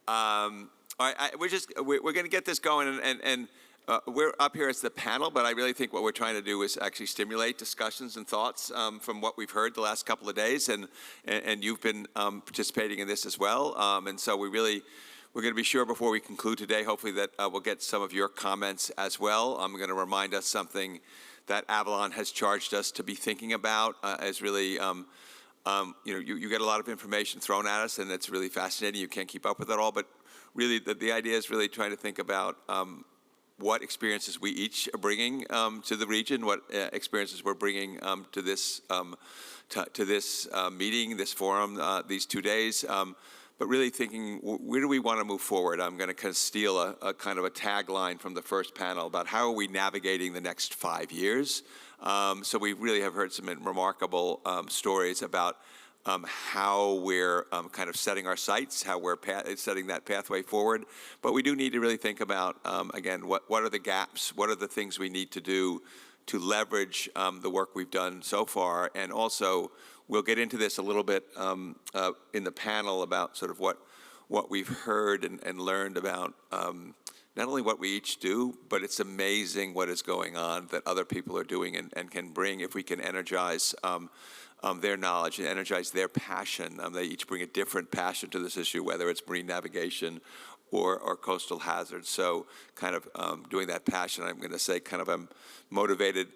All right, we're going to get this going, and we're up here as the panel, but I really think what we're trying to do is actually stimulate discussions and thoughts from what we've heard the last couple of days, and you've been participating in this as well, and so we're going to be sure before we conclude today, hopefully, that we'll get some of your comments as well. I'm going to remind us something that Avalon has charged us to be thinking about as really, you get a lot of information thrown at us, and it's really fascinating. You can't keep up with it all, but really the idea is really trying to think about what experiences we each are bringing to the region, what experiences we're bringing to this meeting, this forum, these 2 days. But really thinking, where do we want to move forward? I'm going to kind of steal a kind of a tagline from the first panel about how are we navigating the next 5 years. So we really have heard some remarkable stories about how we're kind of setting our sights, how we're setting that pathway forward. But we do need to really think about, again, what are the gaps? What are the things we need to do to leverage the work we've done so far? And also, we'll get into this a little bit in the panel about sort of what we've heard and learned about not only what we each do, but it's amazing what is going on that other people are doing and can bring if we can energize their knowledge and energize their passion. They each bring a different passion to this issue, whether it's marine navigation or coastal hazards. So kind of doing that passion, I'm going to say kind of I'm motivated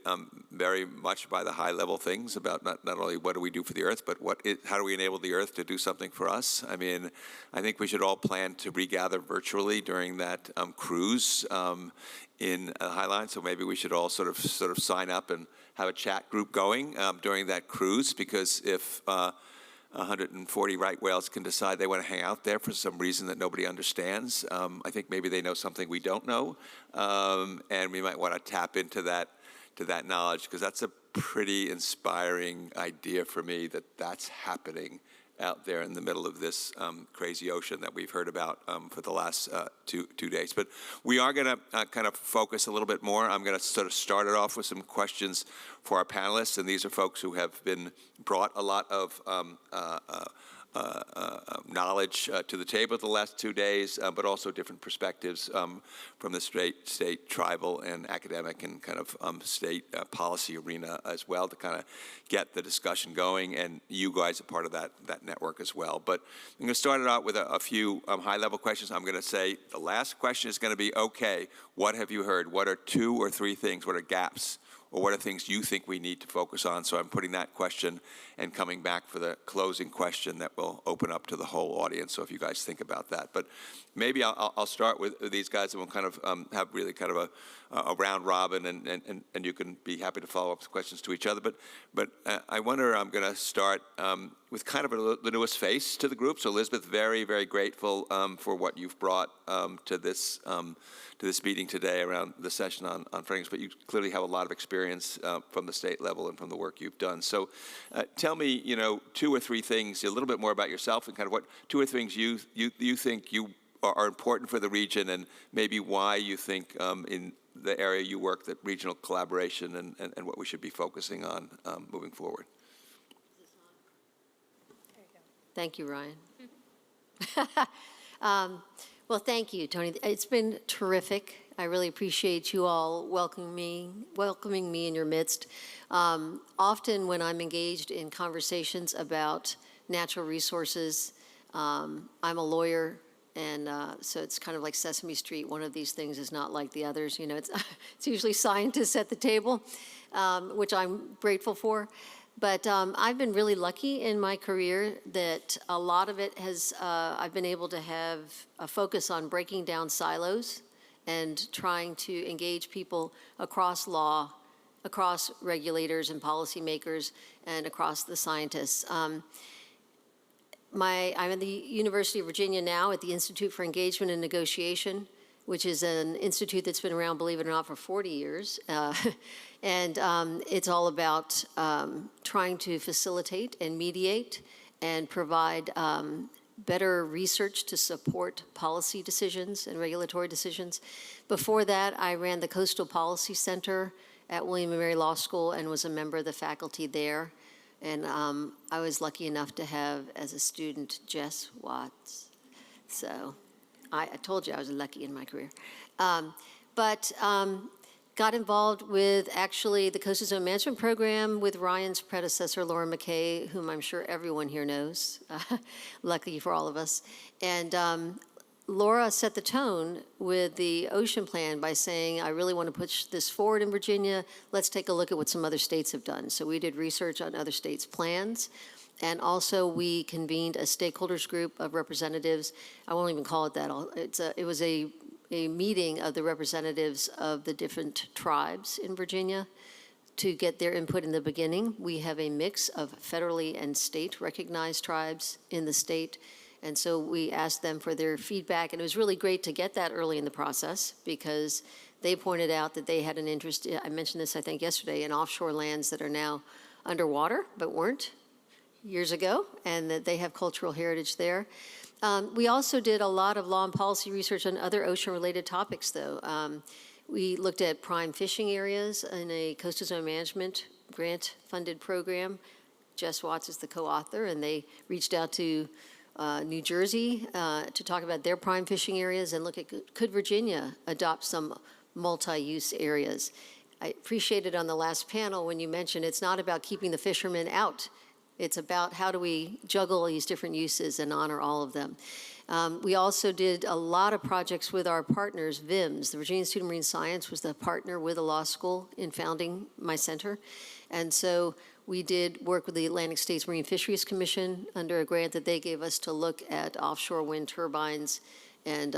very much by the high level things about not only what do we do for the Earth, but how do we enable the Earth to do something for us? I mean, I think we should all plan to regather virtually during that cruise in Highline. So maybe we should all sort of sign up and have a chat group going during that cruise, because if 140 right whales can decide they want to hang out there for some reason that nobody understands, I think maybe they know something we don't know, and we might want to tap into that knowledge, because that's a pretty inspiring idea for me that's happening out there in the middle of this crazy ocean that we've heard about for the last two days. But we are going to kind of focus a little bit more. I'm going to sort of start it off with some questions for our panelists, and these are folks who have brought a lot of knowledge to the table the last 2 days, but also different perspectives from the state, tribal, and academic and kind of state policy arena as well, to kind of get the discussion going. And you guys are part of that network as well. But I'm going to start it out with a few high-level questions. I'm going to say the last question is going to be, okay, what have you heard? What are 2 or 3 things? What are gaps? Or what are things you think we need to focus on? So I'm putting that question and coming back for the closing question that will open up to the whole audience. So if you guys think about that. But maybe I'll start with these guys, and we'll kind of have really kind of a round robin, and you can be happy to follow up with questions to each other. But I wonder, I'm going to start with kind of the newest face to the group. So Elizabeth, very, very grateful for what you've brought to this meeting today around the session on frameworks, but you clearly have a lot of experience from the state level and from the work you've done. So tell me, 2 or 3 things, a little bit more about yourself, and kind of what 2 or 3 things you think you are important for the region, and maybe why you think in the area you work that regional collaboration and what we should be focusing on moving forward. Thank you, Ryan. Well, thank you, Tony. It's been terrific. I really appreciate you all welcoming me in your midst. Often when I'm engaged in conversations about natural resources, I'm a lawyer, and so it's kind of like Sesame Street. One of these things is not like the others. It's usually scientists at the table, which I'm grateful for. But I've been really lucky in my career that a lot of it has, I've been able to have a focus on breaking down silos and trying to engage people across law, across regulators and policymakers, and across the scientists. I'm at the University of Virginia now at the Institute for Engagement and Negotiation, which is an institute that's been around, believe it or not, for 40 years. And it's all about trying to facilitate and mediate and provide better research to support policy decisions and regulatory decisions. Before that, I ran the Coastal Policy Center at William & Mary Law School and was a member of the faculty there. And I was lucky enough to have, as a student, Jess Watts. So I told you I was lucky in my career. But got involved with actually the Coastal Zone Management Program with Ryan's predecessor, Laura McKay, whom I'm sure everyone here knows, lucky for all of us. And Laura set the tone with the ocean plan by saying, I really want to push this forward in Virginia. Let's take a look at what some other states have done. So we did research on other states' plans. And also we convened a stakeholders group of representatives. I won't even call it that. It was a meeting of the representatives of the different tribes in Virginia to get their input in the beginning. We have a mix of federally and state recognized tribes in the state. And so we asked them for their feedback. And it was really great to get that early in the process because they pointed out that they had an interest, I mentioned this I think yesterday, in offshore lands that are now underwater but weren't years ago, and that they have cultural heritage there. We also did a lot of law and policy research on other ocean-related topics, though. We looked at prime fishing areas in a coastal zone management grant-funded program. Jess Watts is the co-author, and they reached out to New Jersey to talk about their prime fishing areas and look at could Virginia adopt some multi-use areas. I appreciated on the last panel when you mentioned it's not about keeping the fishermen out. It's about how do we juggle these different uses and honor all of them. We also did a lot of projects with our partners, VIMS. The Virginia Institute of Marine Science was the partner with the law school in founding my center. And so we did work with the Atlantic States Marine Fisheries Commission under a grant that they gave us to look at offshore wind turbines and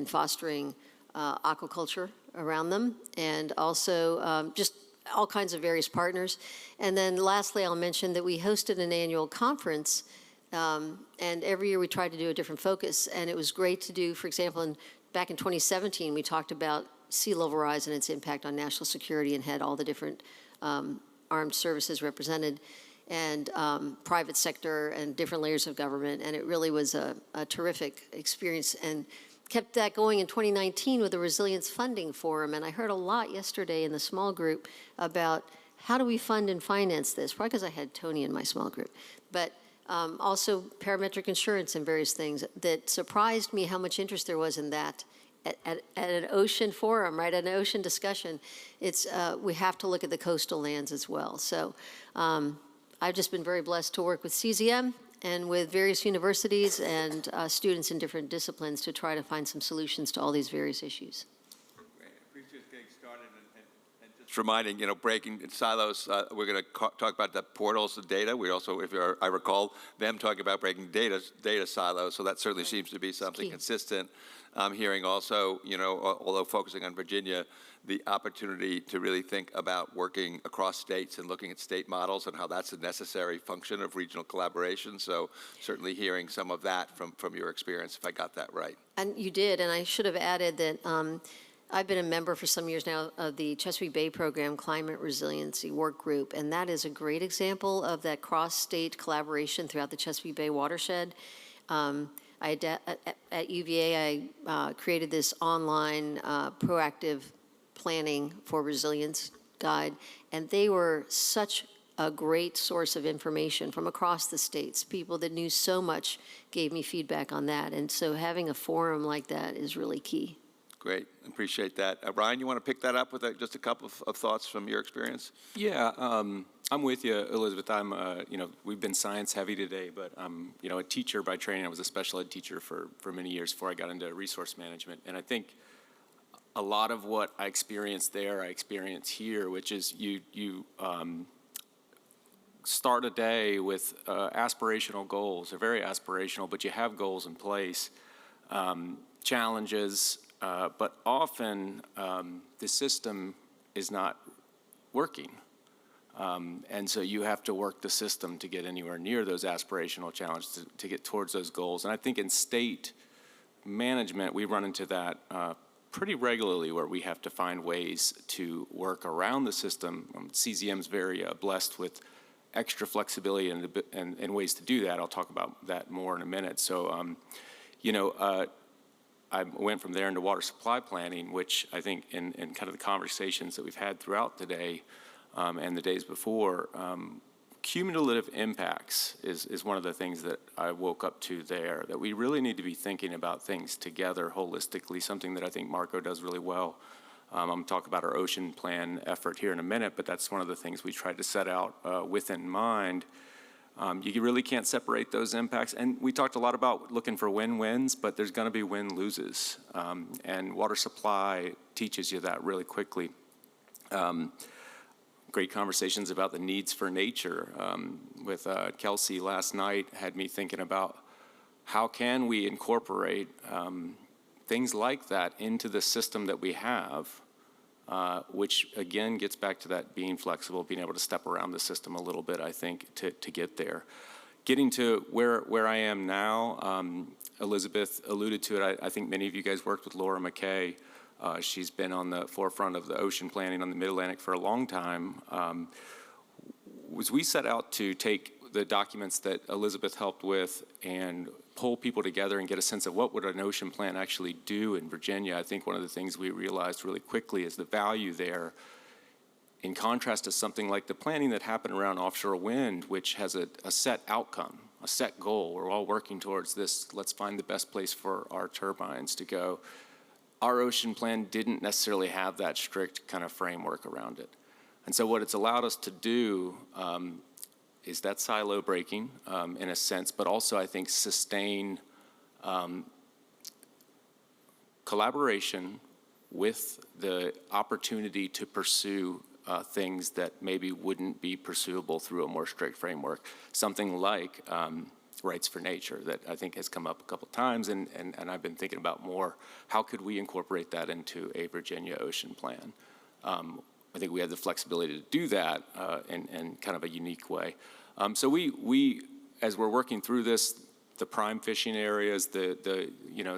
fostering aquaculture around them. And also just all kinds of various partners. And then lastly, I'll mention that we hosted an annual conference, and every year we tried to do a different focus. And it was great to do, for example, back in 2017, we talked about sea level rise and its impact on national security and had all the different armed services represented and private sector and different layers of government. And it really was a terrific experience. And kept that going in 2019 with the Resilience Funding Forum, and I heard a lot yesterday in the small group about how do we fund and finance this, probably because I had Tony in my small group, but also parametric insurance and various things that surprised me how much interest there was in that at an ocean forum, right, at an ocean discussion. It's, we have to look at the coastal lands as well. So I've just been very blessed to work with CZM and with various universities and students in different disciplines to try to find some solutions to all these various issues. Great. I appreciate getting started and just reminding, breaking silos. We're going to talk about the portals of data. We also, I recall them talking about breaking data silos, so that certainly seems to be something consistent. I'm hearing also, although focusing on Virginia, the opportunity to really think about working across states and looking at state models and how that's a necessary function of regional collaboration. So certainly hearing some of that from your experience, if I got that right. And you did, and I should have added that I've been a member for some years now of the Chesapeake Bay Program Climate Resiliency Work Group, and that is a great example of that cross-state collaboration throughout the Chesapeake Bay watershed. At UVA, I created this online proactive planning for resilience guide, and they were such a great source of information from across the states. People that knew so much gave me feedback on that, and so having a forum like that is really key. Great, appreciate that. Ryan, you want to pick that up with just a couple of thoughts from your experience? Yeah, I'm with you, Elizabeth. I'm, we've been science heavy today, but I'm, a teacher by training. I was a special ed teacher for many years before I got into resource management. And I think a lot of what I experienced there, I experience here, which is you start a day with aspirational goals. They're very aspirational, but you have goals in place, challenges, but often the system is not working. And so you have to work the system to get anywhere near those aspirational challenges to get towards those goals. And I think in state management, we run into that pretty regularly where we have to find ways to work around the system. CZM's very blessed with extra flexibility and ways to do that. I'll talk about that more in a minute. So, I went from there into water supply planning, which I think in kind of the conversations that we've had throughout the day and the days before, cumulative impacts is one of the things that I woke up to there, that we really need to be thinking about things together holistically, something that I think Marco does really well. I'm going to talk about our ocean plan effort here in a minute, but that's one of the things we tried to set out with in mind. You really can't separate those impacts. And we talked a lot about looking for win-wins, but there's going to be win-loses. And water supply teaches you that really quickly. Great conversations about the needs for nature with Kelsey last night had me thinking about how can we incorporate things like that into the system that we have, which again gets back to that being flexible, being able to step around the system a little bit, I think, to get there. Getting to where I am now, Elizabeth alluded to it. I think many of you guys worked with Laura McKay. She's been on the forefront of the ocean planning on the Mid-Atlantic for a long time. As we set out to take the documents that Elizabeth helped with and pull people together and get a sense of what would an ocean plan actually do in Virginia, I think one of the things we realized really quickly is the value there, in contrast to something like the planning that happened around offshore wind, which has a set outcome, a set goal. We're all working towards this. Let's find the best place for our turbines to go. Our ocean plan didn't necessarily have that strict kind of framework around it. And so what it's allowed us to do is that silo breaking in a sense, but also I think sustain collaboration with the opportunity to pursue things that maybe wouldn't be pursuable through a more strict framework. Something like rights for nature that I think has come up a couple times, and I've been thinking about more, how could we incorporate that into a Virginia ocean plan? I think we have the flexibility to do that in kind of a unique way. So we, as we're working through this, the prime fishing areas, the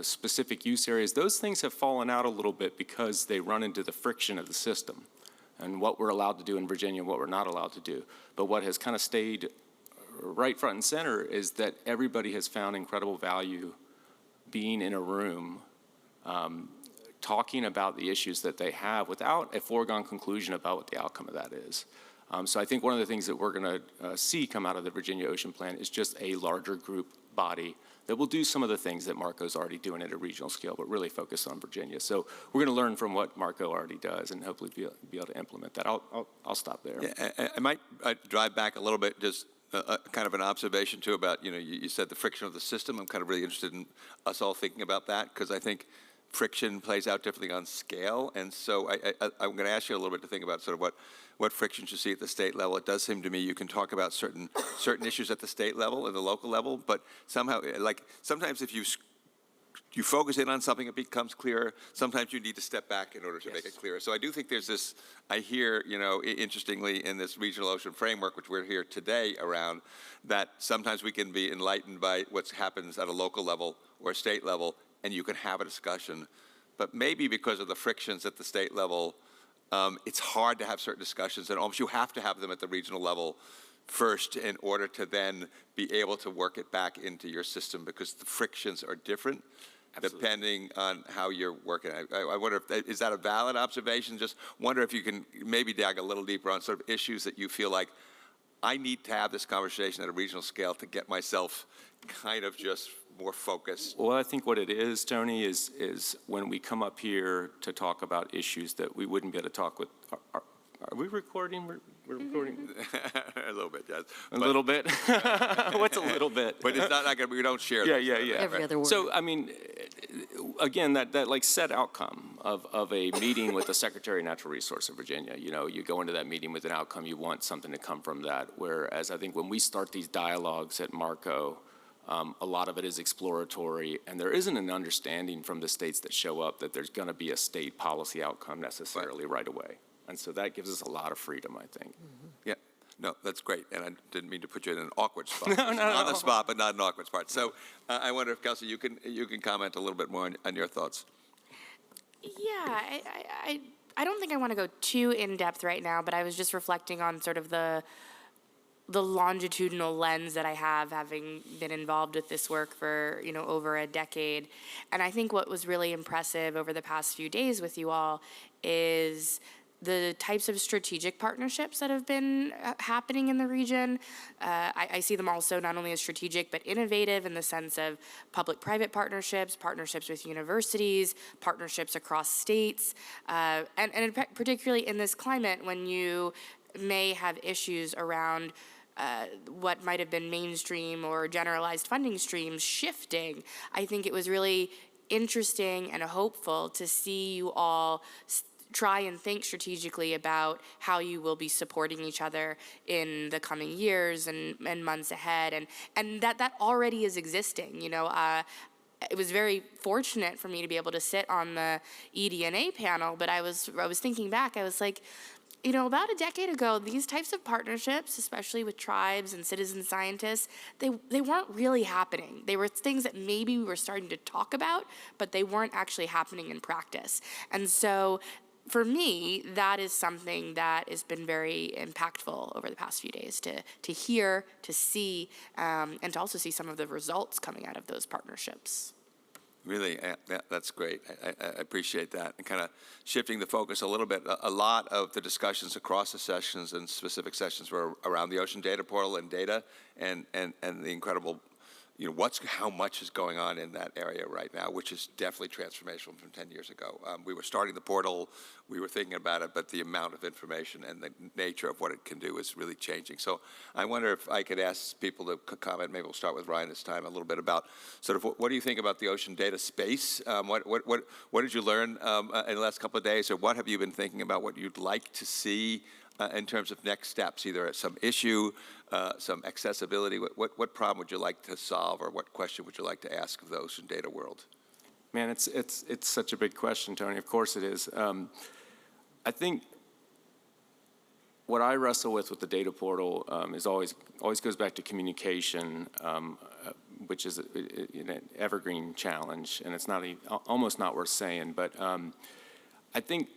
specific use areas, those things have fallen out a little bit because they run into the friction of the system and what we're allowed to do in Virginia and what we're not allowed to do. But what has kind of stayed right front and center is that everybody has found incredible value being in a room talking about the issues that they have without a foregone conclusion about what the outcome of that is. So I think one of the things that we're going to see come out of the Virginia Ocean Plan is just a larger group body that will do some of the things that Marco's already doing at a regional scale, but really focus on Virginia. So we're going to learn from what Marco already does and hopefully be able to implement that. I'll stop there. Yeah, I might drive back a little bit, just kind of an observation too about, you said the friction of the system. I'm kind of really interested in us all thinking about that, because I think friction plays out differently on scale. And so I'm going to ask you a little bit to think about sort of what frictions you see at the state level. It does seem to me you can talk about certain issues at the state level and the local level, but somehow, like sometimes if you focus in on something, it becomes clearer. Sometimes you need to step back in order to make it clearer. So I do think there's this, I hear, interestingly, in this regional ocean framework, which we're here today around, that sometimes we can be enlightened by what happens at a local level or a state level, and you can have a discussion. But maybe because of the frictions at the state level, it's hard to have certain discussions, and almost you have to have them at the regional level first in order to then be able to work it back into your system, because the frictions are different. Absolutely. Depending on how you're working. I wonder if, is that a valid observation? Just wonder if you can maybe dig a little deeper on sort of issues that you feel like, I need to have this conversation at a regional scale to get myself kind of just more focused. Well, I think what it is, Tony, is when we come up here to talk about issues that we wouldn't be able to talk with. Are we recording? We're recording. A little bit, yes. A little bit? What's a little bit? But it's not like we don't share. Yeah. Every other word. So, I mean, again, that like set outcome of a meeting with the Secretary of Natural Resources of Virginia, you go into that meeting with an outcome, you want something to come from that. Whereas I think when we start these dialogues at Marco, a lot of it is exploratory, and there isn't an understanding from the states that show up that there's going to be a state policy outcome necessarily right away. And so that gives us a lot of freedom, I think. Mm-hmm. Yeah, no, that's great. And I didn't mean to put you in an awkward spot. No. On the spot, but not an awkward spot. So I wonder if, Kelsey, you can comment a little bit more on your thoughts. Yeah, I don't think I want to go too in-depth right now, but I was just reflecting on sort of the longitudinal lens that I have, having been involved with this work for, over a decade. And I think what was really impressive over the past few days with you all is the types of strategic partnerships that have been happening in the region. I see them also not only as strategic, but innovative in the sense of public-private partnerships, partnerships with universities, partnerships across states, and particularly in this climate when you may have issues around what might have been mainstream or generalized funding streams shifting. I think it was really interesting and hopeful to see you all try and think strategically about how you will be supporting each other in the coming years and months ahead, and that already is existing. It was very fortunate for me to be able to sit on the eDNA panel, but I was thinking back, I was like, about a decade ago, these types of partnerships, especially with tribes and citizen scientists, they weren't really happening. They were things that maybe we were starting to talk about, but they weren't actually happening in practice. And so for me, that is something that has been very impactful over the past few days to hear, to see, and to also see some of the results coming out of those partnerships. Really, that's great. I appreciate that. And kind of shifting the focus a little bit, a lot of the discussions across the sessions and specific sessions were around the Ocean Data Portal and data and the incredible, how much is going on in that area right now, which is definitely transformational from 10 years ago. We were starting the portal, we were thinking about it, but the amount of information and the nature of what it can do is really changing. So I wonder if I could ask people to comment, maybe we'll start with Ryan this time, a little bit about sort of what do you think about the ocean data space? What did you learn in the last couple of days, or what have you been thinking about what you'd like to see in terms of next steps, either some issue, some accessibility? What problem would you like to solve, or what question would you like to ask of the ocean data world? Man, it's such a big question, Tony. Of course it is. I think what I wrestle with the data portal is always goes back to communication, which is an evergreen challenge, and it's almost not worth saying. But I think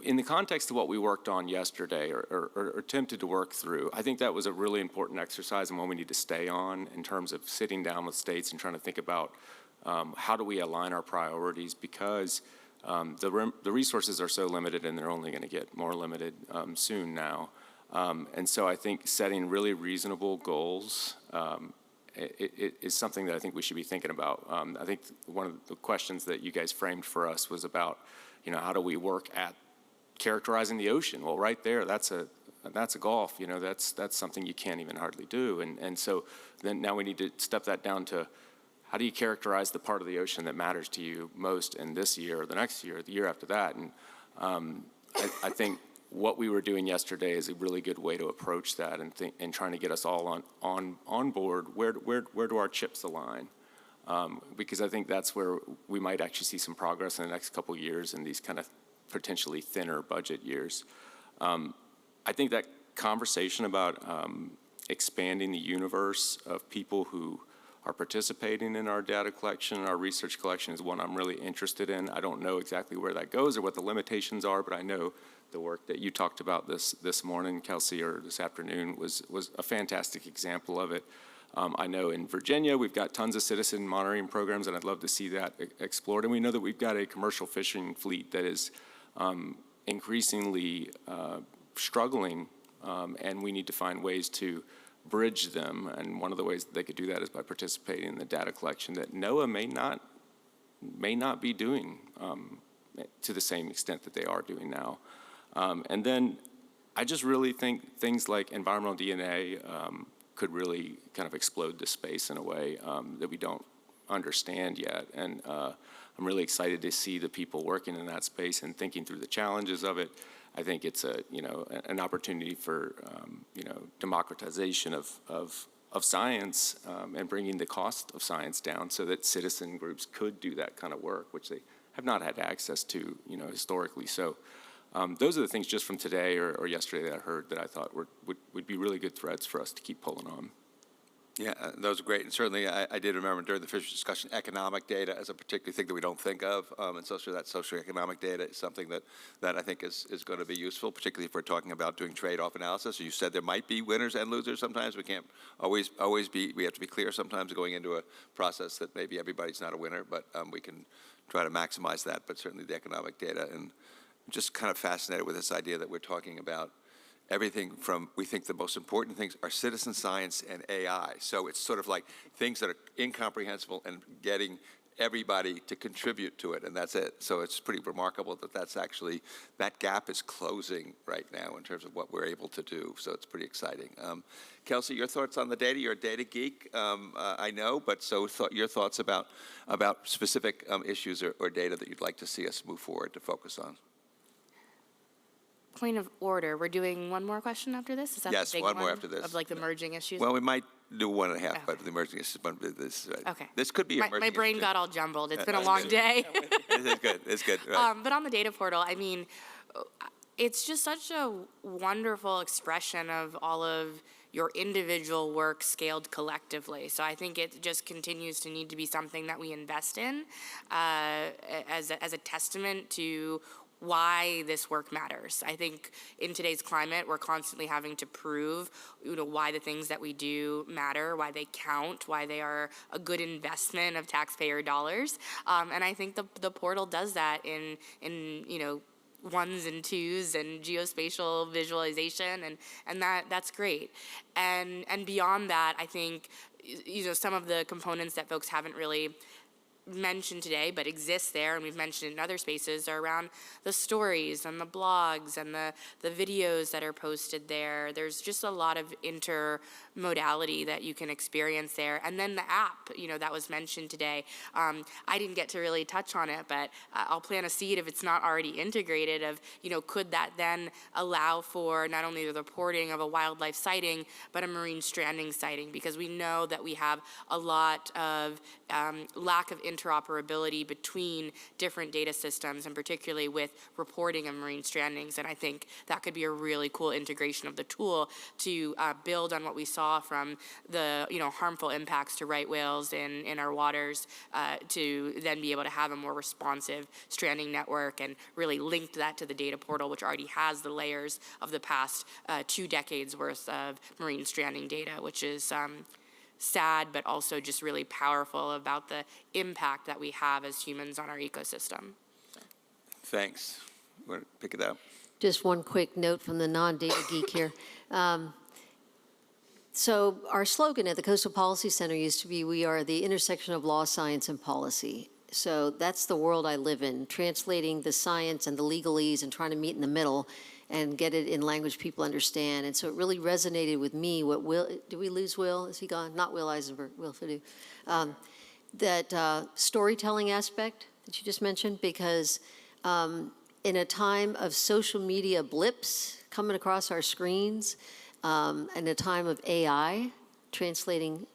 in the context of what we worked on yesterday or attempted to work through, I think that was a really important exercise and one we need to stay on in terms of sitting down with states and trying to think about how do we align our priorities, because the resources are so limited and they're only going to get more limited soon now. And so I think setting really reasonable goals it is something that I think we should be thinking about. I think one of the questions that you guys framed for us was about, how do we work at characterizing the ocean? Well, right there, that's a golf. That's something you can't even hardly do. And so then now we need to step that down to how do you characterize the part of the ocean that matters to you most in this year, or the next year, or the year after that? And I think what we were doing yesterday is a really good way to approach that and trying to get us all on board. Where do our chips align? Because I think that's where we might actually see some progress in the next couple of years in these kind of potentially thinner budget years. I think that conversation about expanding the universe of people who are participating in our data collection and our research collection is one I'm really interested in. I don't know exactly where that goes or what the limitations are, but I know the work that you talked about this morning, Kelsey, or this afternoon was a fantastic example of it. I know in Virginia we've got tons of citizen monitoring programs, and I'd love to see that explored. And we know that we've got a commercial fishing fleet that is increasingly struggling, and we need to find ways to bridge them. And one of the ways that they could do that is by participating in the data collection that NOAA may not be doing to the same extent that they are doing now. And then I just really think things like environmental DNA could really kind of explode this space in a way that we don't understand yet. And I'm really excited to see the people working in that space and thinking through the challenges of it. I think it's an opportunity for democratization of science and bringing the cost of science down so that citizen groups could do that kind of work, which they have not had access to historically. So those are the things just from today or yesterday that I heard that I thought would be really good threads for us to keep pulling on. Yeah, those are great. And certainly I did remember during the fisheries discussion, economic data as a particular thing that we don't think of. And so that socioeconomic data is something that I think is going to be useful, particularly if we're talking about doing trade-off analysis. You said there might be winners and losers sometimes. We can't always be, we have to be clear sometimes going into a process that maybe everybody's not a winner, but we can try to maximize that. But certainly the economic data just kind of fascinated with this idea that we're talking about everything from, we think the most important things are citizen science and AI. So it's sort of like things that are incomprehensible and getting everybody to contribute to it, and that's it. So it's pretty remarkable that that gap is closing right now in terms of what we're able to do. So it's pretty exciting. Kelsey, your thoughts on the data? You're a data geek, I know, but your thoughts about specific issues or data that you'd like to see us move forward to focus on? Point of order, we're doing one more question after this? Is that Yes, the big one more after this. Of like the merging issues? Well, we might do 1.5, Okay. but the emerging issues, this, Okay. This could be My emerging brain issue. got all jumbled. It's been a That's long good. day. It's good, it's good, right. But on the data portal, I mean, it's just such a wonderful expression of all of your individual work scaled collectively. So I think it just continues to need to be something that we invest in as a testament to why this work matters. I think in today's climate, we're constantly having to prove, why the things that we do matter, why they count, why they are a good investment of taxpayer dollars. And I think the portal does that in ones and twos and geospatial visualization, and that's great. And beyond that, I think some of the components that folks haven't really mentioned today but exist there, and we've mentioned in other spaces, are around the stories and the blogs and the videos that are posted there. There's just a lot of intermodality that you can experience there. And then the app, that was mentioned today. I didn't get to really touch on it, but I'll plant a seed if it's not already integrated of, could that then allow for not only the reporting of a wildlife sighting, but a marine stranding sighting, because we know that we have a lot of lack of interoperability between different data systems, and particularly with reporting of marine strandings. And I think that could be a really cool integration of the tool to build on what we saw from the harmful impacts to right whales in our waters, to then be able to have a more responsive stranding network and really link that to the data portal, which already has the layers of the past 2 decades worth of marine stranding data, which is sad, but also just really powerful about the impact that we have as humans on our ecosystem. Thanks. You want to pick it up? Just one quick note from the non-data geek here. So our slogan at the Coastal Policy Center used to be, we are the intersection of law, science, and policy. So that's the world I live in, translating the science and the legalese and trying to meet in the middle and get it in language people understand. And so it really resonated with me. Did we lose Will? Is he gone? Not Will Eisenberg, Will Fidou. That storytelling aspect that you just mentioned, because in a time of social media blips coming across our screens, in a time of AI translating,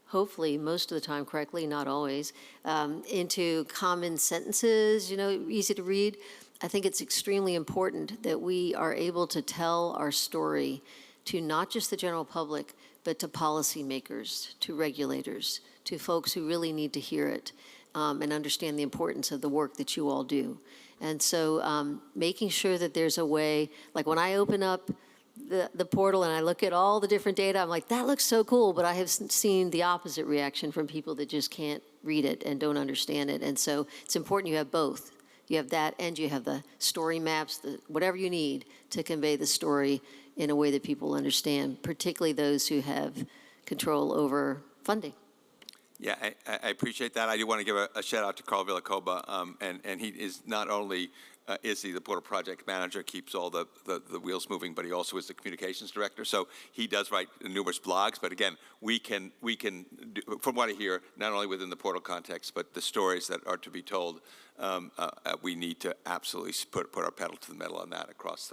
hopefully most of the time correctly, not always, into common sentences, easy to read, I think it's extremely important that we are able to tell our story to not just the general public, but to policymakers, to regulators, to folks who really need to hear it and understand the importance of the work that you all do. And so making sure that there's a way, like when I open up the portal and I look at all the different data, I'm like, that looks so cool, but I have seen the opposite reaction from people that just can't read it and don't understand it. And so it's important you have both. You have that, and you have the story maps, whatever you need to convey the story in a way that people understand, particularly those who have control over funding. Yeah, I appreciate that. I do want to give a shout out to Carl Villacoba, and he is not only is he the portal project manager, keeps all the wheels moving, but he also is the communications director. So he does write numerous blogs. But again, we can do, from what I hear, not only within the portal context, but the stories that are to be told, we need to absolutely put our pedal to the metal on that across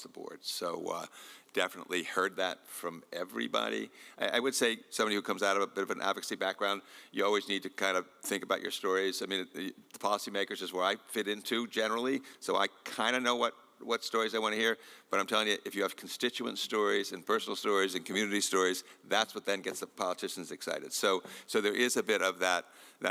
the board. So definitely heard that from everybody. I would say somebody who comes out of a bit of an advocacy background, you always need to kind of think about your stories. I mean, the policymakers is where I fit into generally, so I kind of know what stories I want to hear. But I'm telling you, if you have constituent stories and personal stories and community stories, that's what then gets the politicians excited. So there is a bit of that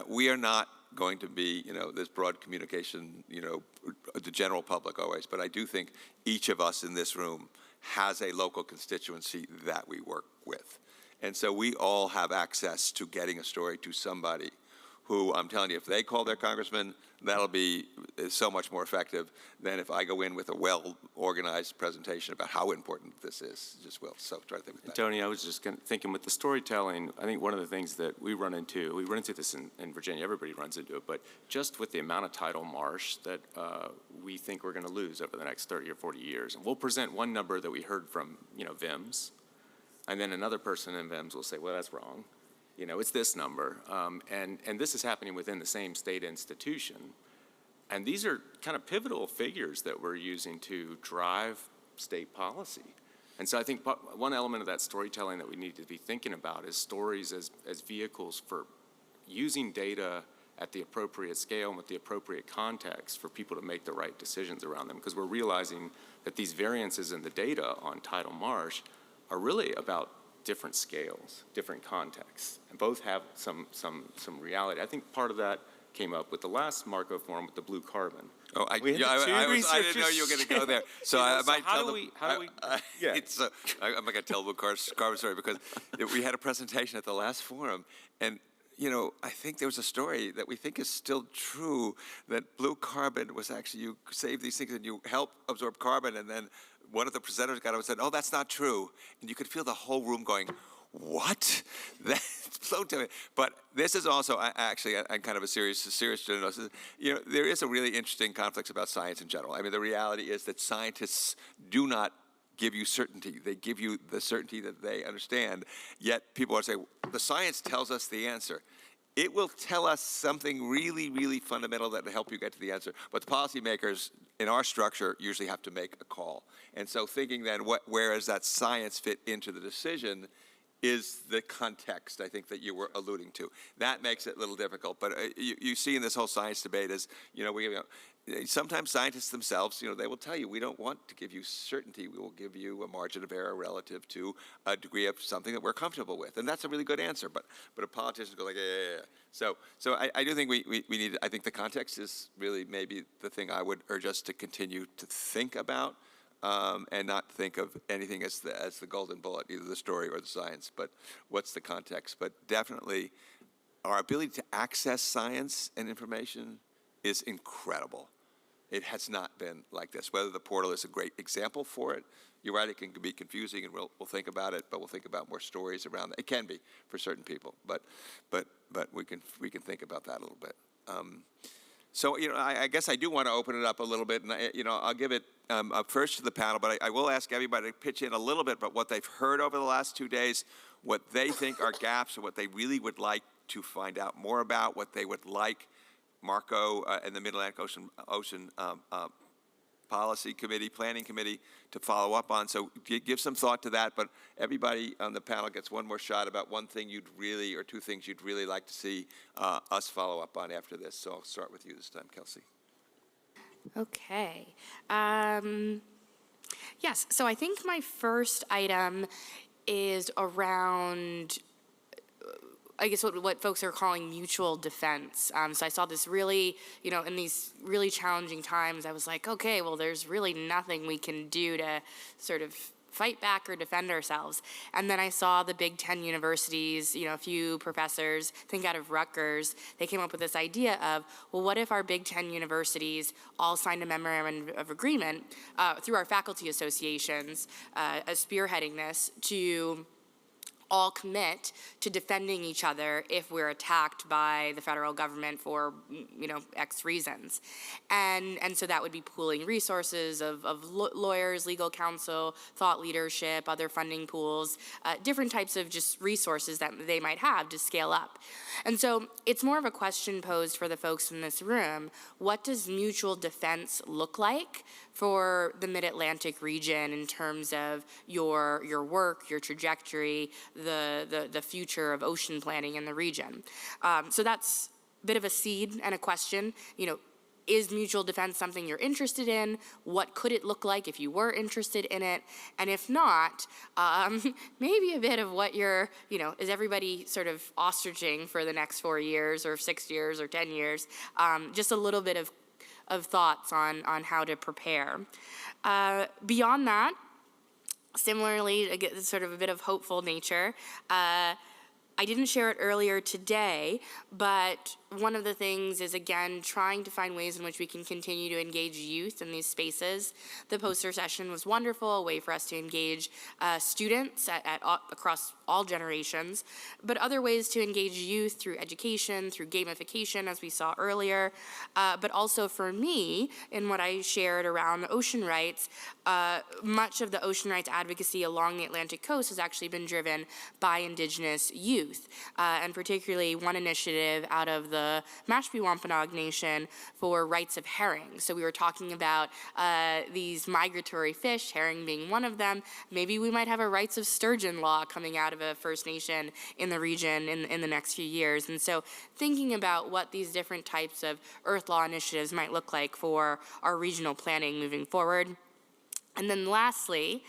we are not going to be, this broad communication, the general public always. But I do think each of us in this room has a local constituency that we work with. And so we all have access to getting a story to somebody who, I'm telling you, if they call their congressman, that'll be is so much more effective than if I go in with a well-organized presentation about how important this is. Just will. So try to think with that. Tony, I was just thinking with the storytelling, I think one of the things that we run into this in Virginia, everybody runs into it, but just with the amount of tidal marsh that we think we're going to lose over the next 30 or 40 years. And we'll present one number that we heard from, VIMS, and then another person in VIMS will say, well, that's wrong. It's this number. And this is happening within the same state institution. And these are kind of pivotal figures that we're using to drive state policy. And so I think one element of that storytelling that we need to be thinking about is stories as vehicles for using data at the appropriate scale and with the appropriate context for people to make the right decisions around them. Because we're realizing that these variances in the data on tidal marsh are really about different scales, different contexts, and both have some reality. I think part of that came up with the last Marco Forum with the blue carbon. Oh, I didn't know you were going to go there. So I might tell them. Yeah. I'm not going to tell the blue carbon story because we had a presentation at the last forum, and I think there was a story that we think is still true, that blue carbon was actually, you save these things and you help absorb carbon, and then one of the presenters got up and said, oh, that's not true. And you could feel the whole room going, what? That's so to me. But this is also, I'm kind of a serious journalist. There is a really interesting conflict about science in general. I mean, the reality is that scientists do not give you certainty. They give you the certainty that they understand. Yet people are saying, the science tells us the answer. It will tell us something really, really fundamental that will help you get to the answer. But the policymakers in our structure usually have to make a call. And so thinking then, where does that science fit into the decision is the context, I think, that you were alluding to. That makes it a little difficult. But you see in this whole science debate is, sometimes scientists themselves, they will tell you, we don't want to give you certainty. We will give you a margin of error relative to a degree of something that we're comfortable with. And that's a really good answer. But a politician go like, yeah. So I do think we need, I think the context is really maybe the thing I would urge us to continue to think about. And not think of anything as the golden bullet, either the story or the science, but what's the context. But definitely our ability to access science and information is incredible. It has not been like this. Whether the portal is a great example for it, you're right, it can be confusing, and we'll think about it, but we'll think about more stories around that. It can be for certain people, but we can think about that a little bit. So, I guess I do want to open it up a little bit, and, I'll give it first to the panel, but I will ask everybody to pitch in a little bit about what they've heard over the last 2 days, what they think are gaps, or what they really would like to find out more about, what they would like Marco and the Mid-Atlantic Ocean Policy Committee, Planning Committee to follow up on. So give some thought to that, but everybody on the panel gets one more shot about one thing or two things you'd really like to see us follow up on after this. So I'll start with you this time, Kelsey. Okay. Yes, so I think my first item is around I guess what folks are calling mutual defense. So I saw this really, in these really challenging times, I was like, okay, well, there's really nothing we can do to sort of fight back or defend ourselves. And then I saw the Big Ten universities, a few professors, I think out of Rutgers, they came up with this idea of, well, what if our Big Ten universities all signed a memorandum of agreement through our faculty associations, spearheading this, to all commit to defending each other if we're attacked by the federal government for, X reasons. And so that would be pooling resources of lawyers, legal counsel, thought leadership, other funding pools, different types of just resources that they might have to scale up. And so it's more of a question posed for the folks in this room. What does mutual defense look like for the Mid-Atlantic region in terms of your work, your trajectory, the future of ocean planning in the region? So that's a bit of a seed and a question. Is mutual defense something you're interested in? What could it look like if you were interested in it? And if not, maybe a bit of what is everybody sort of ostriching for the next 4 years or 6 years or 10 years? Just a little bit of thoughts on how to prepare. Beyond that, similarly, again, sort of a bit of hopeful nature. I didn't share it earlier today, but one of the things is, again, trying to find ways in which we can continue to engage youth in these spaces. The poster session was wonderful, a way for us to engage students across all generations, but other ways to engage youth through education, through gamification, as we saw earlier, but also for me, in what I shared around ocean rights, much of the ocean rights advocacy along the Atlantic coast has actually been driven by Indigenous youth, and particularly one initiative out of the Mashpee Wampanoag Nation for rights of herring. So we were talking about these migratory fish, herring being one of them. Maybe we might have a rights of sturgeon law coming out of a First Nation in the region in the next few years. And so thinking about what these different types of Earth Law initiatives might look like for our regional planning moving forward. And then lastly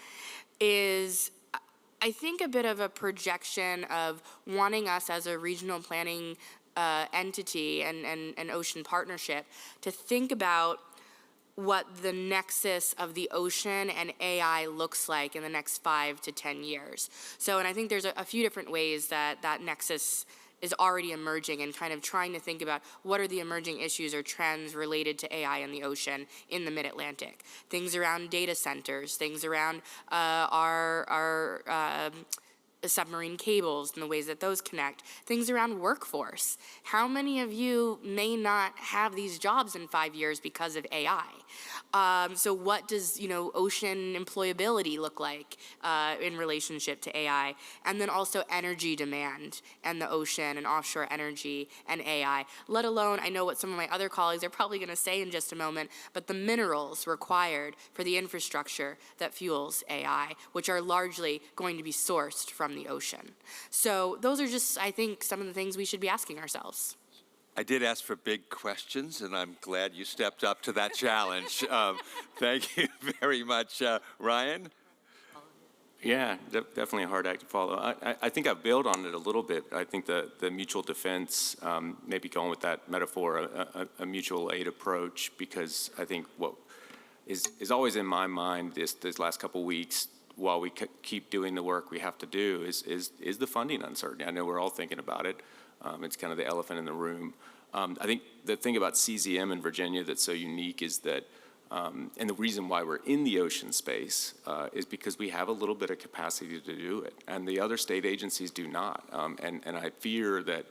is, I think, a bit of a projection of wanting us as a regional planning entity and ocean partnership to think about what the nexus of the ocean and AI looks like in the next 5 to 10 years. So, and I think there's a few different ways that that nexus is already emerging, and kind of trying to think about what are the emerging issues or trends related to AI in the ocean in the mid-Atlantic. Things around data centers, things around our submarine cables and the ways that those connect, things around workforce. How many of you may not have these jobs in 5 years because of AI? So what does, ocean employability look like in relationship to AI? And then also energy demand and the ocean and offshore energy and AI, let alone, I know what some of my other colleagues are probably going to say in just a moment, but the minerals required for the infrastructure that fuels AI, which are largely going to be sourced from the ocean. So those are just, I think, some of the things we should be asking ourselves. I did ask for big questions, and I'm glad you stepped up to that challenge. Thank you very much. Ryan? Yeah, definitely a hard act to follow. I think I've built on it a little bit. I think the mutual defense, maybe going with that metaphor, a mutual aid approach, because I think what is always in my mind this last couple weeks, while we keep doing the work we have to do, is the funding uncertainty. I know we're all thinking about it. It's kind of the elephant in the room. I think the thing about CZM in Virginia that's so unique is that, and the reason why we're in the ocean space is because we have a little bit of capacity to do it, and the other state agencies do not. And I fear that,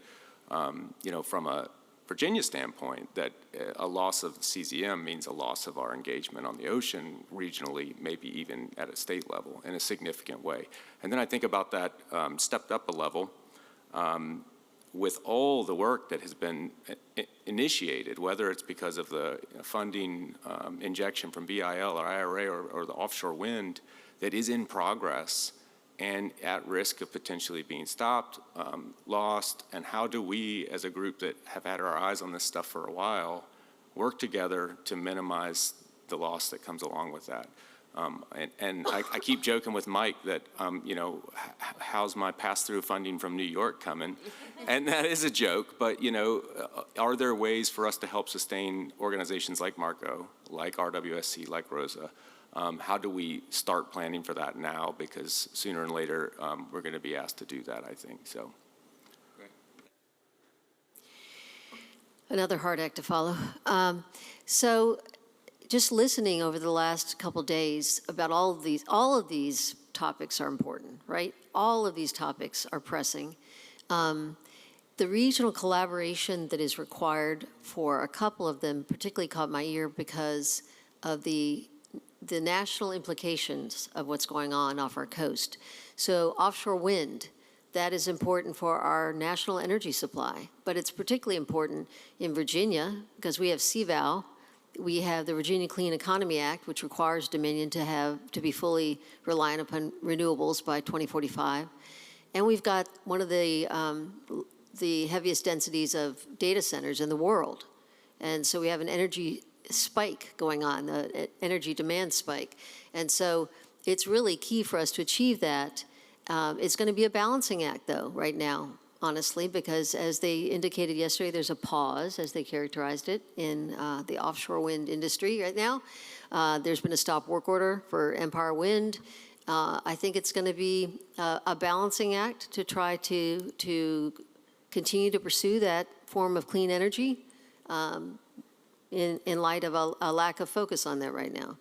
from a Virginia standpoint, that a loss of CZM means a loss of our engagement on the ocean regionally, maybe even at a state level in a significant way. And then I think about that stepped up a level with all the work that has been initiated, whether it's because of the funding injection from BIL or IRA or the offshore wind that is in progress and at risk of potentially being stopped, lost, and how do we, as a group that have had our eyes on this stuff for a while, work together to minimize the loss that comes along with that? And I keep joking with Mike that, how's my pass-through funding from New York coming? And that is a joke, but, are there ways for us to help sustain organizations like Marco, like RWSC, like Rosa? How do we start planning for that now? Because sooner or later, we're going to be asked to do that, I think. So. Another hard act to follow. Just listening over the last couple days about all of these topics are important, right? All of these topics are pressing. The regional collaboration that is required for a couple of them particularly caught my ear because of the national implications of what's going on off our coast. So offshore wind, that is important for our national energy supply, but it's particularly important in Virginia because we have CVOW. We have the Virginia Clean Economy Act, which requires Dominion to be fully reliant upon renewables by 2045. And we've got one of the heaviest densities of data centers in the world. And so we have an energy spike going on, the energy demand spike. And so it's really key for us to achieve that. It's going to be a balancing act, though, right now, honestly, because as they indicated yesterday, there's a pause, as they characterized it, in the offshore wind industry right now. There's been a stop work order for Empire Wind. I think it's going to be a balancing act to try to continue to pursue that form of clean energy in light of a lack of focus on that right now.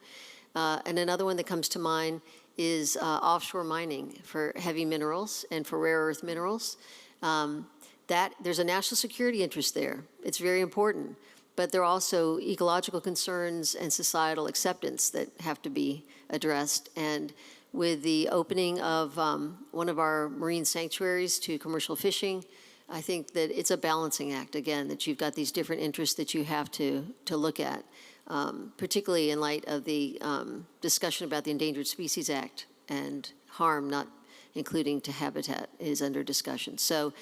And another one that comes to mind is offshore mining for heavy minerals and for rare earth minerals. There's a national security interest there. It's very important. But there are also ecological concerns and societal acceptance that have to be addressed. And with the opening of one of our marine sanctuaries to commercial fishing, I think that it's a balancing act, again, that you've got these different interests that you have to look at, particularly in light of the discussion about the Endangered Species Act and harm not including to habitat is under discussion. So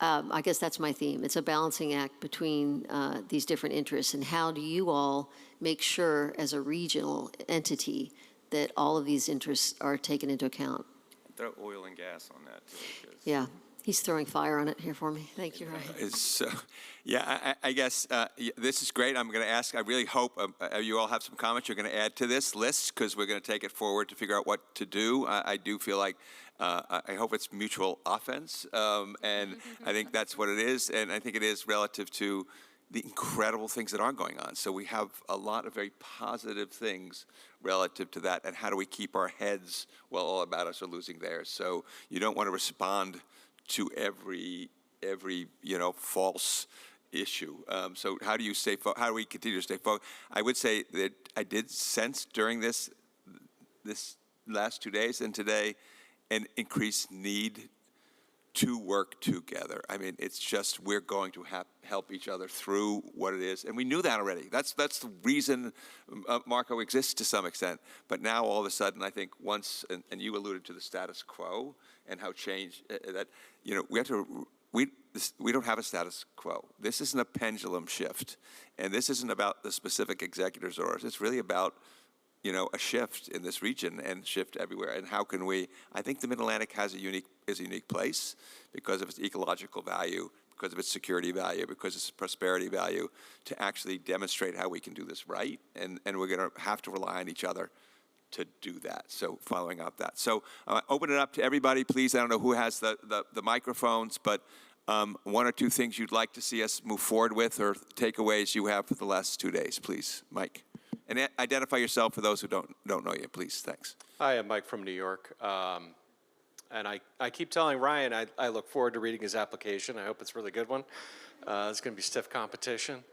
I guess that's my theme. It's a balancing act between these different interests, and how do you all make sure as a regional entity that all of these interests are taken into account? Throw oil and gas on that, too. Yeah. He's throwing fire on it here for me. Thank you, Ryan. I guess this is great. I'm going to ask, I really hope you all have some comments you're going to add to this list, because we're going to take it forward to figure out what to do. I do feel like, I hope it's mutual offense, and I think that's what it is, and I think it is relative to the incredible things that are going on. So we have a lot of very positive things relative to that, and how do we keep our heads while all about us are losing theirs? So you don't want to respond to every false issue. So how do you how do we continue to stay focused? I would say that I did sense during this last 2 days and today an increased need to work together. I mean, it's just we're going to help each other through what it is, and we knew that already. That's the reason Marco exists to some extent. But now all of a sudden, I think once, and you alluded to the status quo and how change that we don't have a status quo. This isn't a pendulum shift, and this isn't about the specific executives' orders. It's really about a shift in this region and shift everywhere. And how can we? I think the Mid-Atlantic is a unique place because of its ecological value, because of its security value, because of its prosperity value, to actually demonstrate how we can do this right. And we're going to have to rely on each other to do that. So following up that. So open it up to everybody, please. I don't know who has the microphones, but one or two things you'd like to see us move forward with, or takeaways you have for the last 2 days, please, Mike. And identify yourself for those who don't know you, please. Thanks. Hi, I'm Mike from New York. And I keep telling Ryan I look forward to reading his application. I hope it's a really good one. It's going to be stiff competition.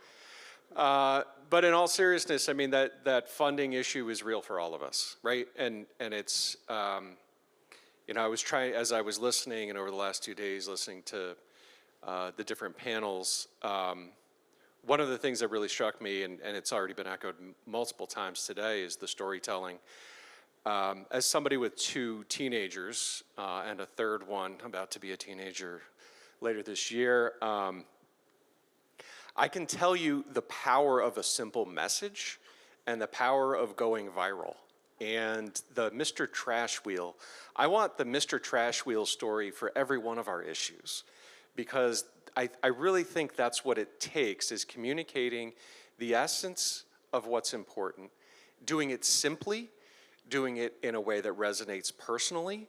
But in all seriousness, I mean, that funding issue is real for all of us, right? And it's, I was trying, as I was listening, and over the last 2 days, listening to the different panels, one of the things that really struck me, and it's already been echoed multiple times today, is the storytelling. As somebody with 2 teenagers and a third one about to be a teenager later this year, I can tell you the power of a simple message and the power of going viral. And the Mr. Trash Wheel, I want the Mr. Trash Wheel story for every one of our issues, because I really think that's what it takes, is communicating the essence of what's important, doing it simply, doing it in a way that resonates personally,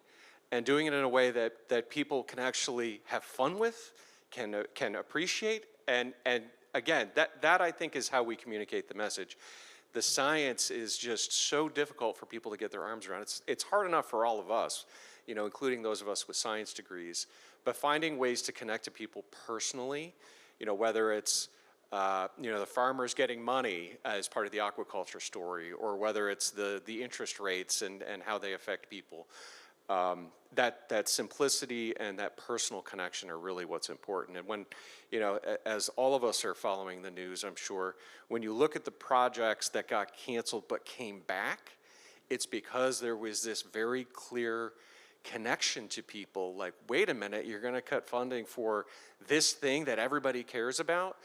and doing it in a way that people can actually have fun with, can appreciate, and again, that I think is how we communicate the message. The science is just so difficult for people to get their arms around. It's hard enough for all of us, including those of us with science degrees, but finding ways to connect to people personally, whether it's the farmers getting money as part of the aquaculture story, or whether it's the interest rates and how they affect people. That simplicity and that personal connection are really what's important. And when, as all of us are following the news, I'm sure, when you look at the projects that got canceled but came back, it's because there was this very clear connection to people, like, wait a minute, you're going to cut funding for this thing that everybody cares about?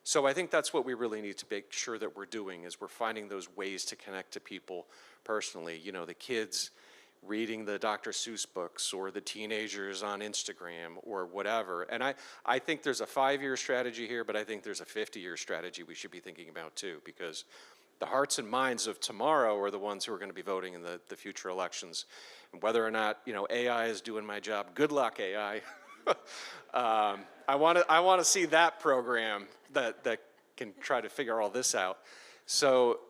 So I think that's what we really need to make sure that we're doing, is we're finding those ways to connect to people personally. The kids reading the Dr. Seuss books, or the teenagers on Instagram, or whatever. And I think there's a 5-year strategy here, but I think there's a 50-year strategy we should be thinking about too, because the hearts and minds of tomorrow are the ones who are going to be voting in the future elections. And whether or not, AI is doing my job, good luck, AI. I want to see that program that can try to figure all this out. So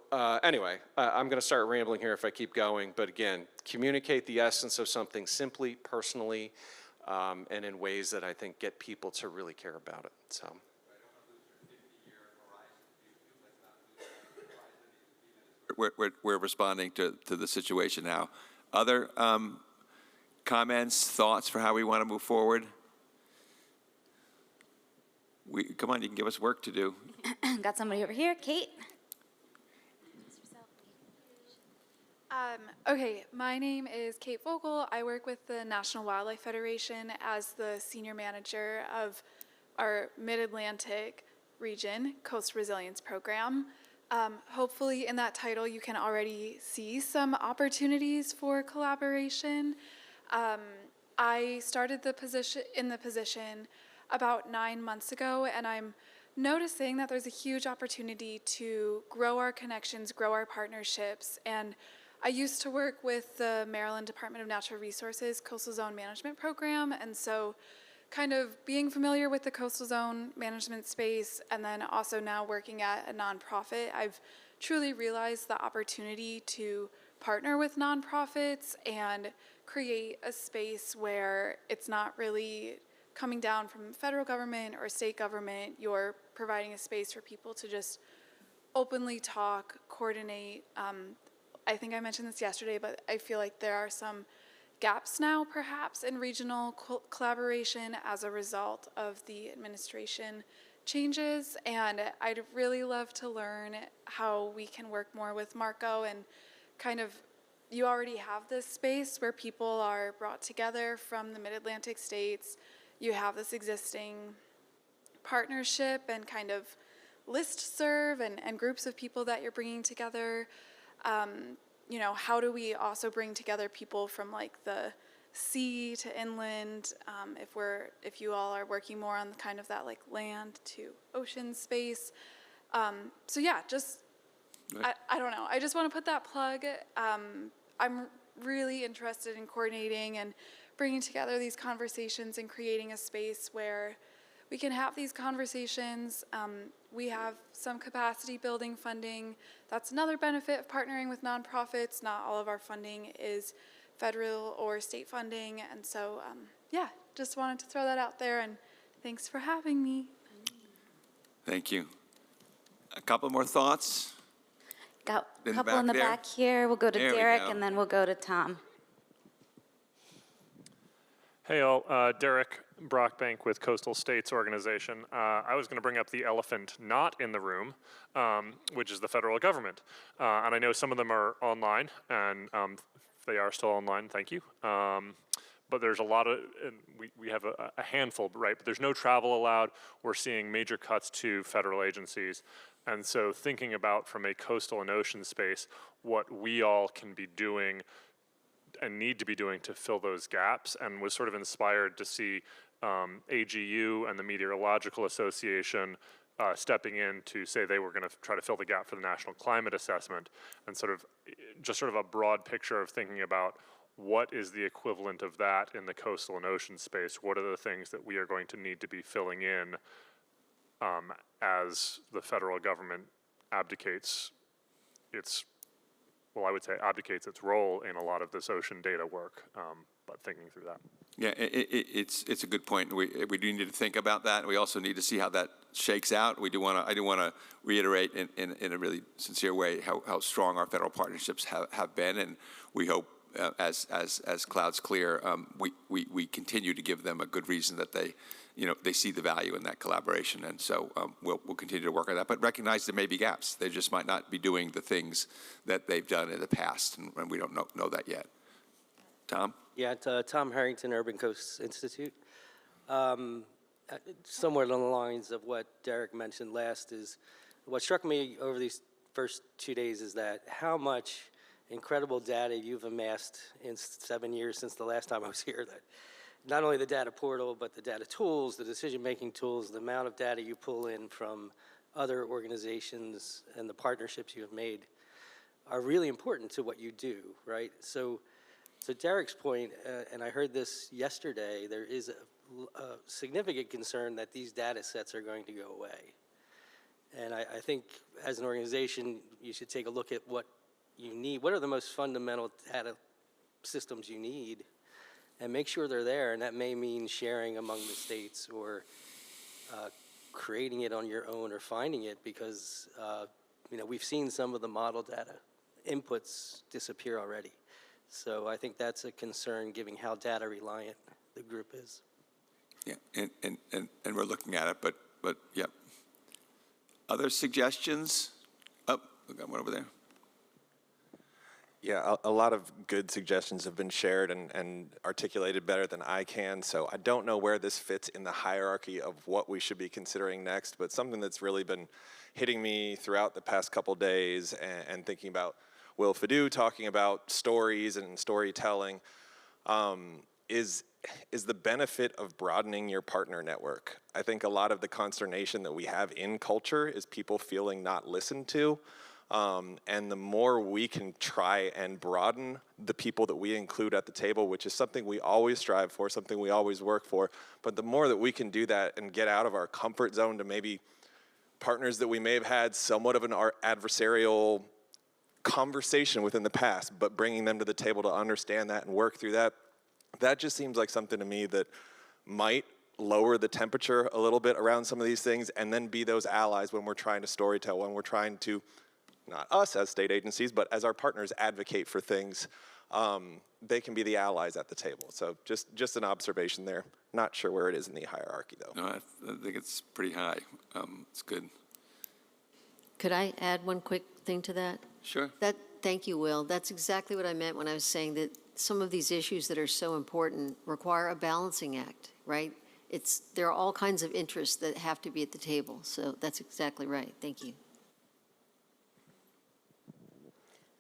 anyway, I'm going to start rambling here if I keep going. But again, communicate the essence of something simply, personally, and in ways that I think get people to really care about it. So. We're responding to the situation now. Other comments, thoughts for how we want to move forward? Come on, you can give us work to do. Got somebody over here, Kate. Okay, my name is Kate Vogel. I work with the National Wildlife Federation as the senior manager of our Mid-Atlantic region Coastal Resilience Program. Hopefully in that title you can already see some opportunities for collaboration. I started the position about 9 months ago, and I'm noticing that there's a huge opportunity to grow our connections, grow our partnerships. And I used to work with the Maryland Department of Natural Resources Coastal Zone Management Program, and so kind of being familiar with the coastal zone management space and then also now working at a nonprofit, I've truly realized the opportunity to partner with nonprofits and create a space where it's not really coming down from federal government or state government. You're providing a space for people to just openly talk, coordinate. I think I mentioned this yesterday, but I feel like there are some gaps now perhaps in regional collaboration as a result of the administration changes, and I'd really love to learn how we can work more with Marco. And kind of, you already have this space where people are brought together from the Mid-Atlantic states. You have this existing partnership and kind of listserv and groups of people that you're bringing together. You know, how do we also bring together people from like the sea to inland, if you all are working more on kind of that like land to ocean space. So yeah, just, I don't know. I just want to put that plug. I'm really interested in coordinating and bringing together these conversations and creating a space where we can have these conversations. We have some capacity building funding. That's another benefit of partnering with nonprofits. Not all of our funding is federal or state funding. And so, yeah, just wanted to throw that out there, and thanks for having me. Thank you. A couple more thoughts? Got a In the couple back in the there? back here. We'll go to There we Derek, go. and then we'll go to Tom. Hey all, Derek Brockbank with Coastal States Organization. I was going to bring up the elephant not in the room, which is the federal government. And I know some of them are online, and they are still online, thank you. But there's a lot of, and we have a handful, right? But there's no travel allowed. We're seeing major cuts to federal agencies. And so thinking about from a coastal and ocean space, what we all can be doing and need to be doing to fill those gaps, and was sort of inspired to see AGU and the Meteorological Association stepping in to say they were going to try to fill the gap for the National Climate Assessment, and sort of a broad picture of thinking about what is the equivalent of that in the coastal and ocean space. What are the things that we are going to need to be filling in as the federal government abdicates its role in a lot of this ocean data work, but thinking through that. Yeah, it's a good point. We do need to think about that. We also need to see how that shakes out. I do want to reiterate in a really sincere way how strong our federal partnerships have been, and we hope as clouds clear, we continue to give them a good reason that they see the value in that collaboration, and so we'll continue to work on that. But recognize there may be gaps. They just might not be doing the things that they've done in the past, and we don't know that yet. Tom? Yeah, Tom Harrington, Urban Coast Institute. Somewhere along the lines of what Derek mentioned last is, what struck me over these first 2 days is that how much incredible data you've amassed in 7 years since the last time I was here. That not only the data portal, but the data tools, the decision-making tools, the amount of data you pull in from other organizations and the partnerships you have made are really important to what you do, right? So Derek's point, and I heard this yesterday, there is significant concern that these data sets are going to go away. And I think as an organization, you should take a look at what you need. What are the most fundamental data systems you need? And make sure they're there. And that may mean sharing among the states or creating it on your own or finding it because, we've seen some of the model data inputs disappear already. So I think that's a concern given how data reliant the group is. Yeah, and we're looking at it, but yeah. Other suggestions? Oh, we got one over there. Yeah, a lot of good suggestions have been shared and articulated better than I can. So I don't know where this fits in the hierarchy of what we should be considering next, but something that's really been hitting me throughout the past couple days and thinking about Will Fadou talking about stories and storytelling is the benefit of broadening your partner network. I think a lot of the consternation that we have in culture is people feeling not listened to. And the more we can try and broaden the people that we include at the table, which is something we always strive for, something we always work for, but the more that we can do that and get out of our comfort zone to maybe partners that we may have had somewhat of an adversarial conversation with in the past, but bringing them to the table to understand that and work through that, that just seems like something to me that might lower the temperature a little bit around some of these things and then be those allies when we're trying to storytell, when we're trying to, not us as state agencies, but as our partners advocate for things, they can be the allies at the table. So just an observation there. Not sure where it is in the hierarchy, though. No, I think it's pretty high. It's good. Could I add one quick thing to that? Sure. Thank you, Will. That's exactly what I meant when I was saying that some of these issues that are so important require a balancing act, right? There are all kinds of interests that have to be at the table. So that's exactly right. Thank you.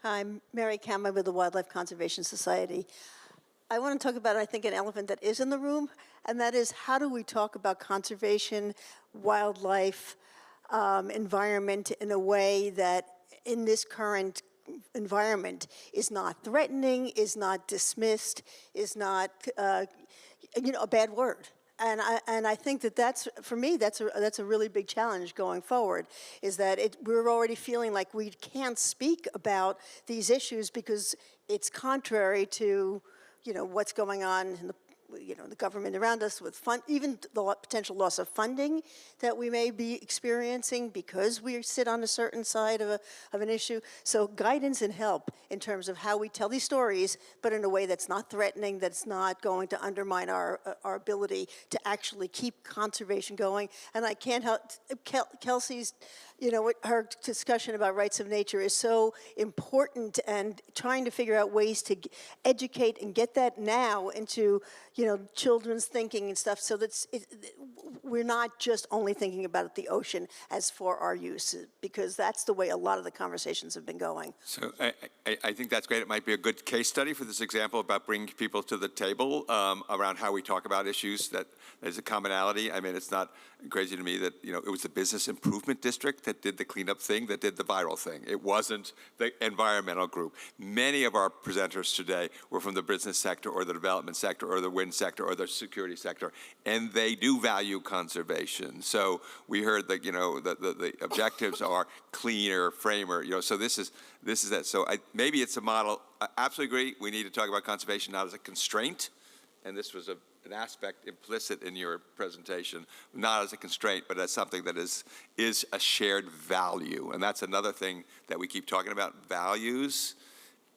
Hi, I'm Mary Cameron with the Wildlife Conservation Society. I want to talk about, I think, an elephant that is in the room, and that is how do we talk about conservation, wildlife, environment in a way that in this current environment is not threatening, is not dismissed, is not, a bad word. And I think that's for me, that's a really big challenge going forward, is that we're already feeling like we can't speak about these issues because it's contrary to, what's going on in the government around us with even the potential loss of funding that we may be experiencing because we sit on a certain side of an issue. So guidance and help in terms of how we tell these stories, but in a way that's not threatening, that's not going to undermine our ability to actually keep conservation going. And I can't help, Kelsey's, her discussion about rights of nature is so important, and trying to figure out ways to educate and get that now into, children's thinking and stuff, so that we're not just only thinking about the ocean as for our use, because that's the way a lot of the conversations have been going. So I think that's great. It might be a good case study for this example about bringing people to the table around how we talk about issues that there's a commonality. I mean, it's not crazy to me that, it was the Business Improvement District that did the cleanup thing, that did the viral thing. It wasn't the environmental group. Many of our presenters today were from the business sector or the development sector or the wind sector or the security sector, and they do value conservation. So we heard that, the objectives are cleaner, framer, so this is that. So maybe it's a model. I absolutely agree. We need to talk about conservation not as a constraint, and this was an aspect implicit in your presentation, not as a constraint, but as something that is a shared value. And that's another thing that we keep talking about, values.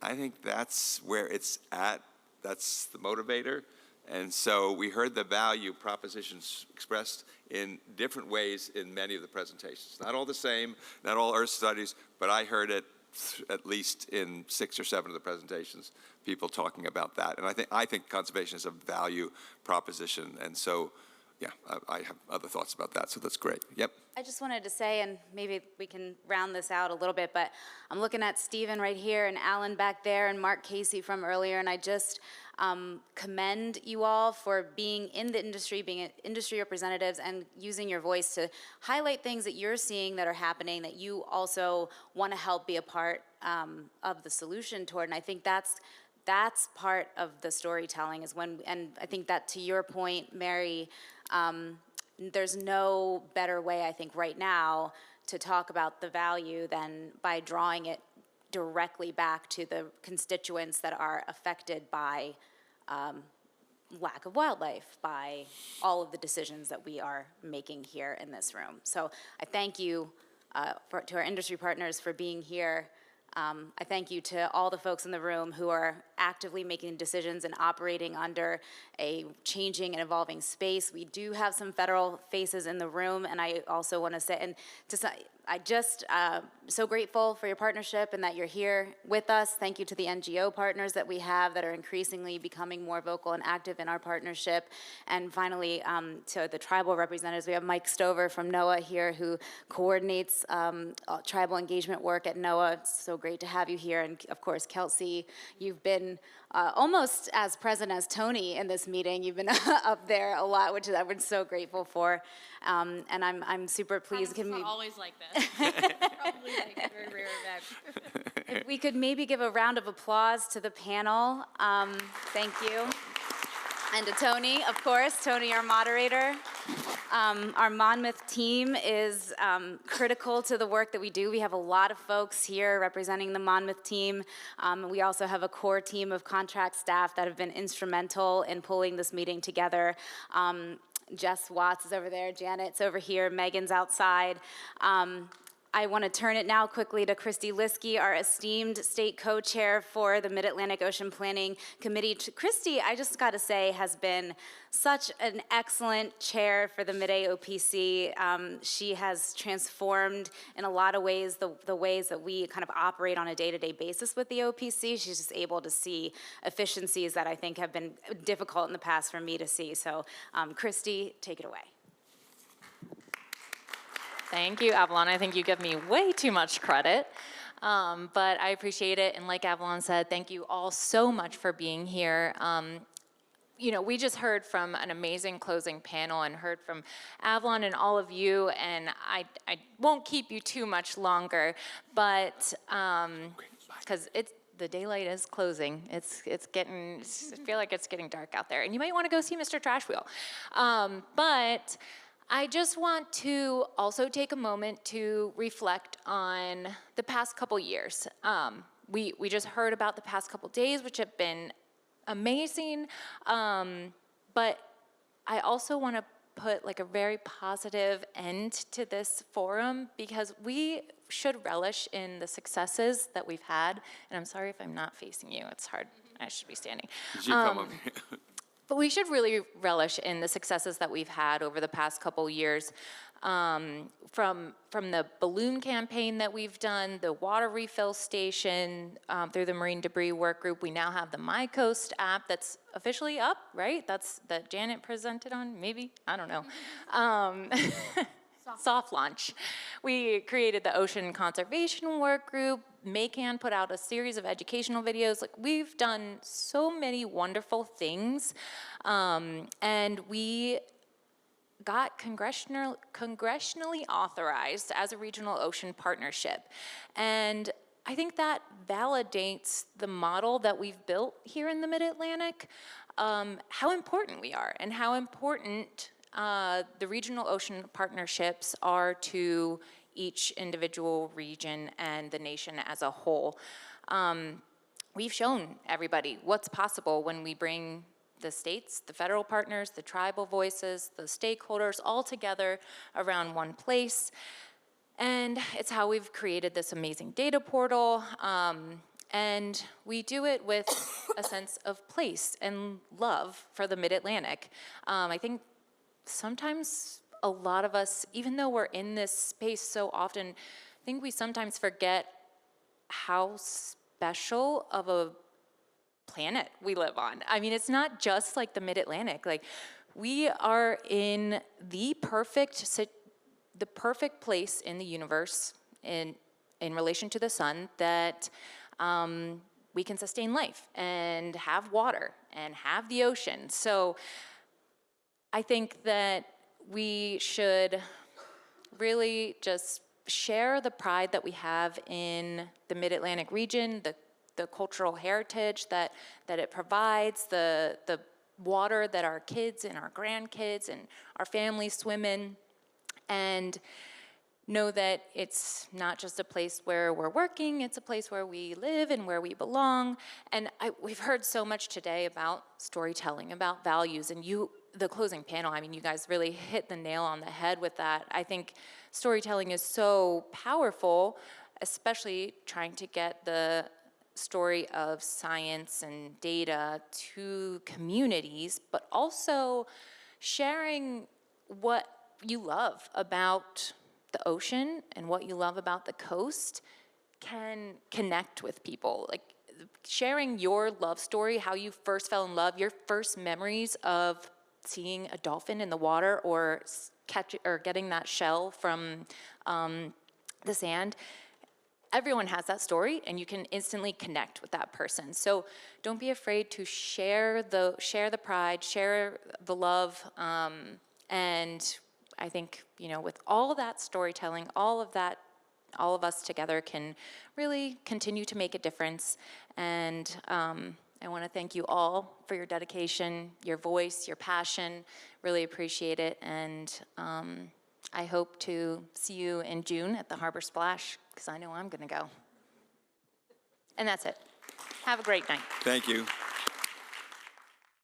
I think that's where it's at. That's the motivator. And so we heard the value propositions expressed in different ways in many of the presentations. Not all the same, not all Earth studies, but I heard it at least in 6 or 7 of the presentations, people talking about that. And I think conservation is a value proposition. And so, yeah, I have other thoughts about that, so that's great. Yep. I just wanted to say, and maybe we can round this out a little bit, but I'm looking at Stephen right here and Alan back there and Mark Casey from earlier, and I just commend you all for being in the industry, being industry representatives, and using your voice to highlight things that you're seeing that are happening that you also want to help be a part of the solution toward. And I think that's that's part of the storytelling is when, and I think that to your point, Mary, there's no better way, I think, right now to talk about the value than by drawing it directly back to the constituents that are affected by lack of wildlife, by all of the decisions that we are making here in this room. So I thank you to our industry partners for being here. I thank you to all the folks in the room who are actively making decisions and operating under a changing and evolving space. We do have some federal faces in the room, and I also want to say, and I just so grateful for your partnership and that you're here with us. Thank you to the NGO partners that we have that are increasingly becoming more vocal and active in our partnership. And finally, to the tribal representatives, we have Mike Stover from NOAA here who coordinates tribal engagement work at NOAA. It's so great to have you here. And of course, Kelsey, you've been almost as present as Tony in this meeting. You've been up there a lot, which I've been so grateful for. And I'm super pleased. It's not always like this. Probably like a very rare event. If we could maybe give a round of applause to the panel. Thank you. And to Tony, of course, Tony, our moderator. Our Monmouth team is critical to the work that we do. We have a lot of folks here representing the Monmouth team. We also have a core team of contract staff that have been instrumental in pulling this meeting together. Jess Watts is over there, Janet's over here, Megan's outside. I want to turn it now quickly to Christy Liskey, our esteemed state co-chair for the Mid-Atlantic Ocean Planning Committee. Christy, I just got to say, has been such an excellent chair for the Mid-AOPC. She has transformed in a lot of ways the ways that we kind of operate on a day-to-day basis with the OPC. She's just able to see efficiencies that I think have been difficult in the past for me to see. So Christy, take it away. Thank you, Avalon. I think you give me way too much credit, but I appreciate it. And like Avalon said, thank you all so much for being here. You know, we just heard from an amazing closing panel and heard from Avalon and all of you, and I won't keep you too much longer, but because the daylight is closing. It's getting, I feel like it's getting dark out there, and you might want to go see Mr. Trash Wheel. But I just want to also take a moment to reflect on the past couple years. We just heard about the past couple days, which have been amazing, but I also want to put like a very positive end to this forum because we should relish in the successes that we've had. And I'm sorry if I'm not facing you, it's hard, I should be standing. You come up here. But we should really relish in the successes that we've had over the past couple years. From the balloon campaign that we've done, the water refill station, through the Marine Debris Work Group. We now have the My Coast app that's officially up, right? That Janet presented on, maybe? I don't know. Soft launch. We created the Ocean Conservation Work Group. Macan put out a series of educational videos. Like, we've done so many wonderful things, and we got congressionally authorized as a regional ocean partnership. And I think that validates the model that we've built here in the Mid-Atlantic, how important we are and how important the regional ocean partnerships are to each individual region and the nation as a whole. We've shown everybody what's possible when we bring the states, the federal partners, the tribal voices, the stakeholders all together around one place. And it's how we've created this amazing data portal. And we do it with a sense of place and love for the Mid-Atlantic. I think sometimes a lot of us, even though we're in this space so often, I think we sometimes forget how special of a planet we live on. I mean, it's not just like the Mid-Atlantic. Like, we are in the perfect place in the universe in relation to the sun that we can sustain life and have water and have the ocean. So I think that we should really just share the pride that we have in the Mid-Atlantic region, the cultural heritage that it provides, the water that our kids and our grandkids and our families swim in, and know that it's not just a place where we're working, it's a place where we live and where we belong. And we've heard so much today about storytelling, about values, and the closing panel, I mean, you guys really hit the nail on the head with that. I think storytelling is so powerful, especially trying to get the story of science and data to communities, but also sharing what you love about the ocean and what you love about the coast can connect with people. Like sharing your love story, how you first fell in love, your first memories of seeing a dolphin in the water or getting that shell from the sand. Everyone has that story, and you can instantly connect with that person. So don't be afraid to share the pride, share the love, and I think, with all that storytelling, all of us together can really continue to make a difference. And I want to thank you all for your dedication, your voice, your passion. Really appreciate it. And I hope to see you in June at the Harbor Splash, because I know I'm going to go. And that's it. Have a great night. Thank you.